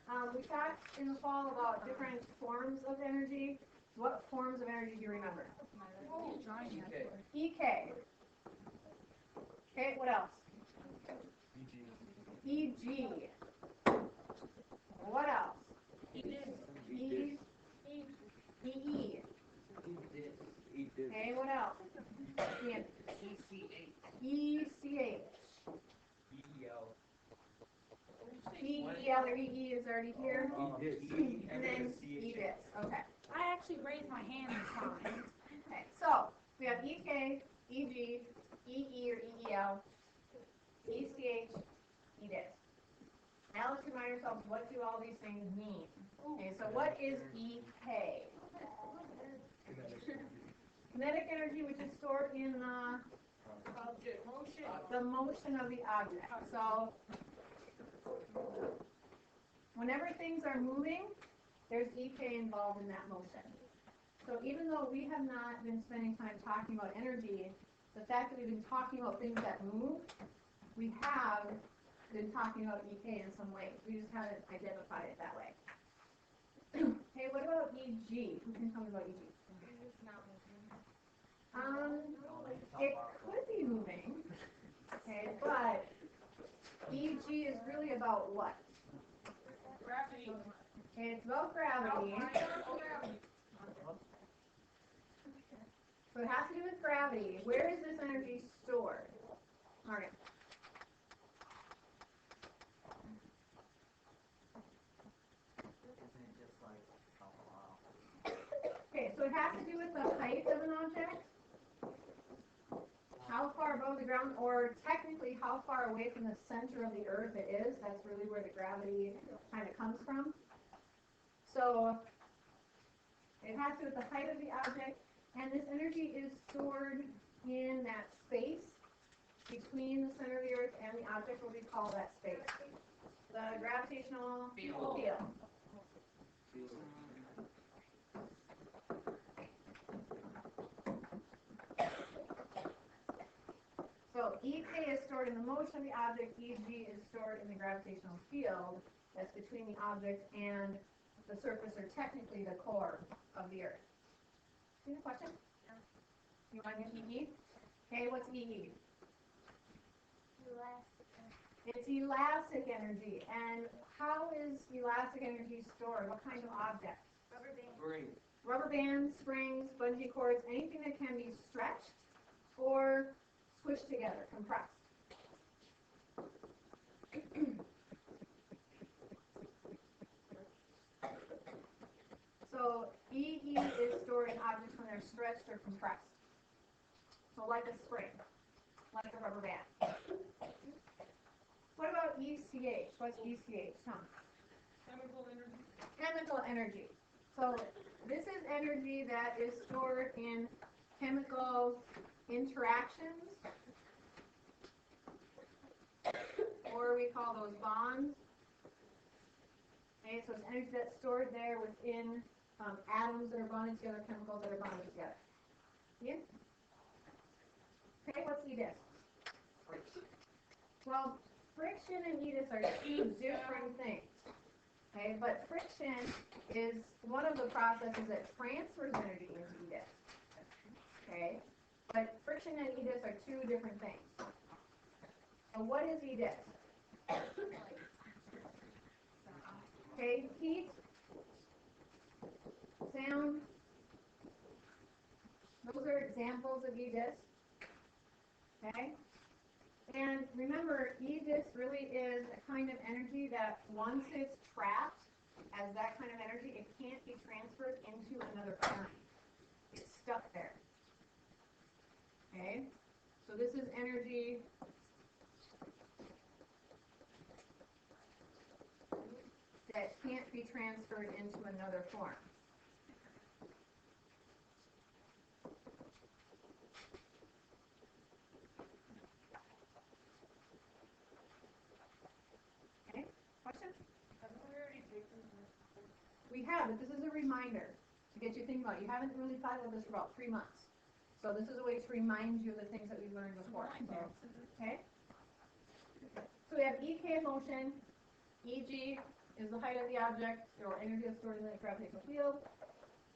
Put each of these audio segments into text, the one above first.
We talked in the fall about different forms of energy. What forms of energy do you remember? EK. Okay, what else? EG. What else? E. EE. Okay, what else? ECH. EEL or EE is already here. And then EDIS. Okay. I actually raised my hand this time. Okay, so we have EK, EG, EE or EEL, ECH, EDIS. Now let's remind ourselves, what do all these things mean? Okay, so what is EK? Kinetic energy, which is stored in the motion of the object. So whenever things are moving, there's EK involved in that motion. So even though we have not been spending time talking about energy, the fact that we've been talking about things that move, we have been talking about EK in some ways. We just haven't identified it that way. Okay, what about EG? Who can tell me about EG? It could be moving, okay, but EG is really about what? Gravity. Okay, it's about gravity. So it has to do with gravity. Where is this energy stored? Morgan. Okay, so it has to do with the height of an object. How far above the ground, or technically how far away from the center of the earth it is. That's really where the gravity kind of comes from. So it has to do with the height of the object, and this energy is stored in that space between the center of the earth and the object. What do we call that space? The gravitational field. So EK is stored in the motion of the object, EG is stored in the gravitational field that's between the object and the surface, or technically the core of the earth. Any question? No. You want to get EE? Okay, what's EE? Elastic. It's elastic energy. And how is elastic energy stored? What kind of object? Rubber band. Rubber bands, springs, bungee cords, anything that can be stretched or squished together, compressed. So EE is stored in objects when they're stretched or compressed. So like a spring, like a rubber band. What about ECH? What's ECH? Tom? Chemical energy. Chemical energy. So this is energy that is stored in chemical interactions, or we call those bonds. Okay, so it's energy that's stored there within atoms that are bonded together, chemicals that are bonded together. Yeah? Okay, what's EDIS? Well, friction and EDIS are two different things. Okay, but friction is one of the processes that transfers energy into EDIS. Okay, but friction and EDIS are two different things. So what is EDIS? Okay, heat, sound, those are examples of EDIS. Okay? And remember, EDIS really is a kind of energy that once it's trapped as that kind of energy, it can't be transferred into another form. It's stuck there. Okay? So this is energy that can't be transferred into another form. Okay? Questions? We have, but this is a reminder to get you thinking about it. You haven't really thought about this for about 3 months. So this is a way to remind you of the things that we've learned before. Okay? So we have EK motion, EG, is the height of the object, or energy is stored in the gravitational field.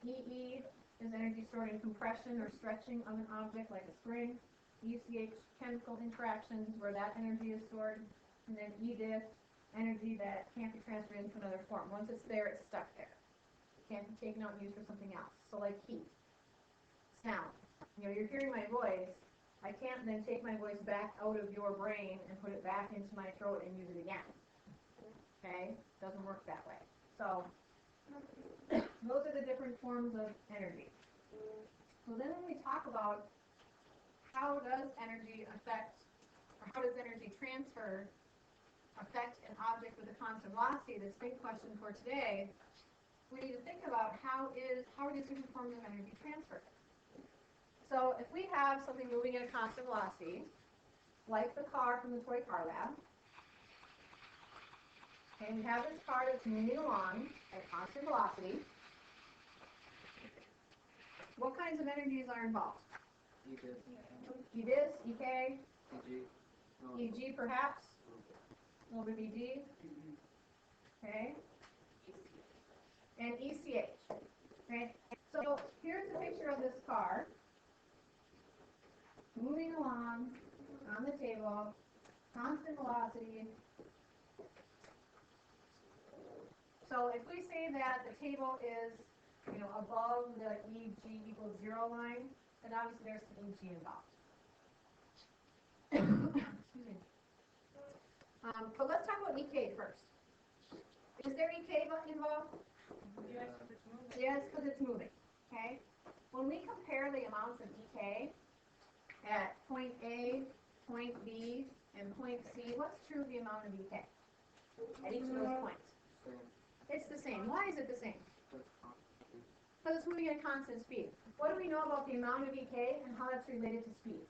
EE is energy stored in compression or stretching of an object like a spring. ECH, chemical interactions where that energy is stored. And then EDIF, energy that can't be transferred into another form. Once it's there, it's stuck there. It can't be taken out and used for something else. So like heat, sound. You know, you're hearing my voice. I can't then take my voice back out of your brain and put it back into my throat and use it again. Okay? Doesn't work that way. So those are the different forms of energy. So then when we talk about how does energy affect, or how does energy transfer affect an object with a constant velocity, this big question for today, we need to think about how are these different forms of energy transferred. So if we have something moving at a constant velocity, like the car from the Toy Car Lab, and we have this car that's moving along at constant velocity, what kinds of energies are involved? EDIS, EK, EG perhaps, a little bit of EG, okay, and ECH, okay. So here's a picture of this car moving along on the table, constant velocity. So if we say that the table is, you know, above the EG equals 0 line, then obviously there's some EG involved. Excuse me. But let's talk about EK first. Is there EK involved? Yes, because it's moving. Okay. When we compare the amounts of EK at point A, point B, and point C, what's true of the amount of EK at each of those points? It's the same. Why is it the same? Because it's moving at a constant speed. What do we know about the amount of EK and how that's related to speed?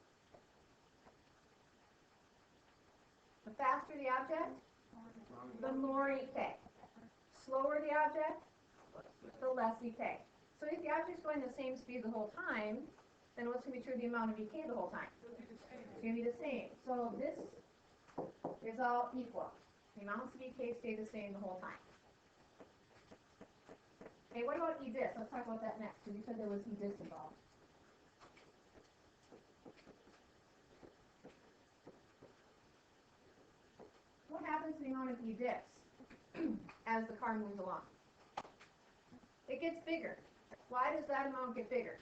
The faster the object, the more EK. Slower the object, the less EK. So if the object's going the same speed the whole time, then what's going to be true of the amount of EK the whole time? It's going to be the same. So this is all equal. The amounts of EK stay the same the whole time. Okay, what about EDIS? Let's talk about that next, because you said there was EDIS involved. What happens to the amount of EDIS as the car moves along? It gets bigger. Why does that amount get bigger?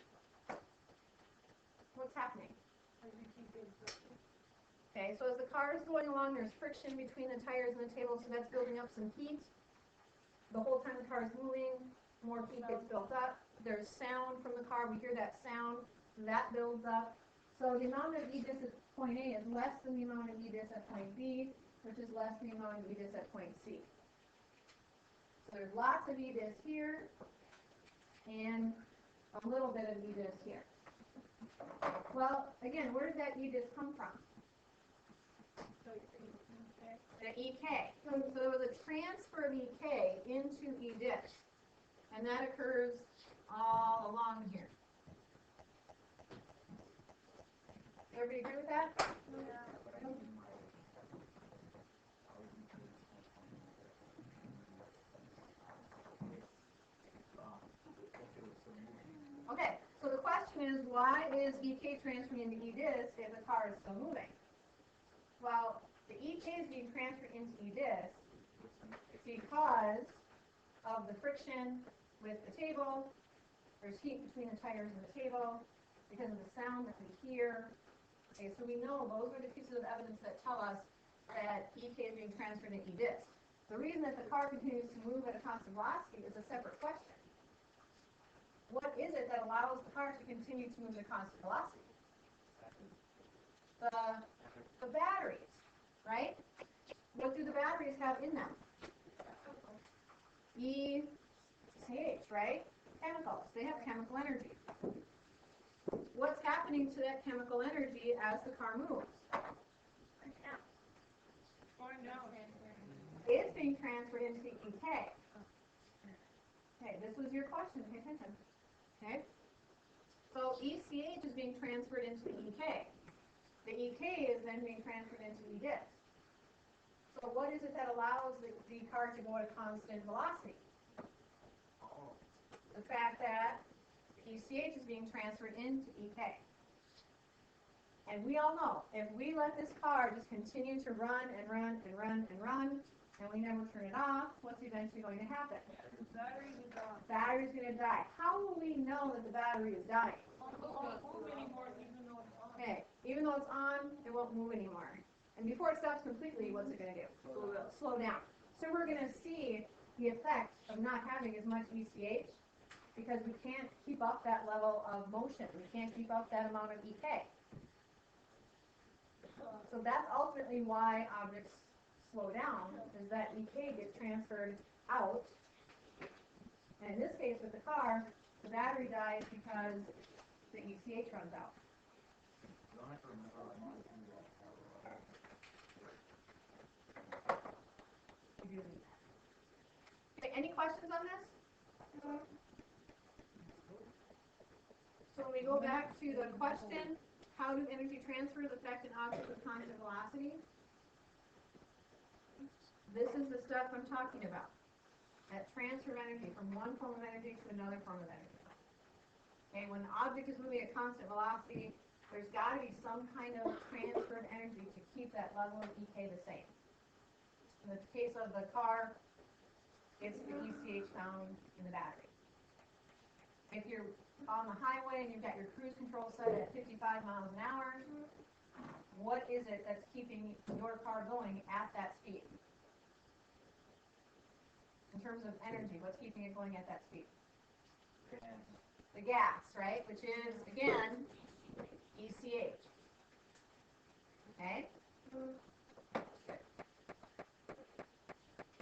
What's happening? Okay, so as the car is going along, there's friction between the tires and the table, so that's building up some heat. The whole time the car is moving, more heat gets built up. There's sound from the car. We hear that sound. That builds up. So the amount of EDIS at point A is less than the amount of EDIS at point B, which is less than the amount of EDIS at point C. So there's lots of EDIS here and a little bit of EDIS here. Well, again, where did that EDIS come from? The EK. So there was a transfer of EK into EDIS, and that occurs all along here. Everybody agree with that? Yeah. Okay, so the question is, why is EK transferring into EDIS if the car is still moving? Well, the EK is being transferred into EDIS because of the friction with the table. There's heat between the tires and the table because of the sound that we hear. Okay, so we know those are the pieces of evidence that tell us that EK is being transferred into EDIS. The reason that the car continues to move at a constant velocity is a separate question. What is it that allows the car to continue to move at a constant velocity? The batteries, right? What do the batteries have in them? ECH, right? Chemicals. They have chemical energy. What's happening to that chemical energy as the car moves? It's being transferred into the EK. Okay, this was your question. Pay attention. Okay? So ECH is being transferred into the EK. The EK is then being transferred into EDIS. So what is it that allows the car to go at a constant velocity? The fact that ECH is being transferred into EK. And we all know, if we let this car just continue to run and run and run and run, and we never turn it off, what's eventually going to happen? The battery is gone. Battery's going to die. How will we know that the battery is dying? It won't move anymore even though it's on. Okay, even though it's on, it won't move anymore. And before it stops completely, what's it going to do? Slow down. So we're going to see the effect of not having as much ECH because we can't keep up that level of motion. We can't keep up that amount of EK. So that's ultimately why objects slow down, is that EK gets transferred out. And in this case with the car, the battery dies because the ECH runs out. Okay, any questions on this? So when we go back to the question, how do energy transfers affect an object with constant velocity? This is the stuff I'm talking about. That transfer of energy from one form of energy to another form of energy. Okay, when an object is moving at constant velocity, there's got to be some kind of transfer of energy to keep that level of EK the same. In the case of the car, it's the ECH found in the battery. If you're on the highway and you've got your cruise control set at 55 miles an hour, what is it that's keeping your car going at that speed? In terms of energy, what's keeping it going at that speed? The gas, right? Which is, again, ECH. Okay?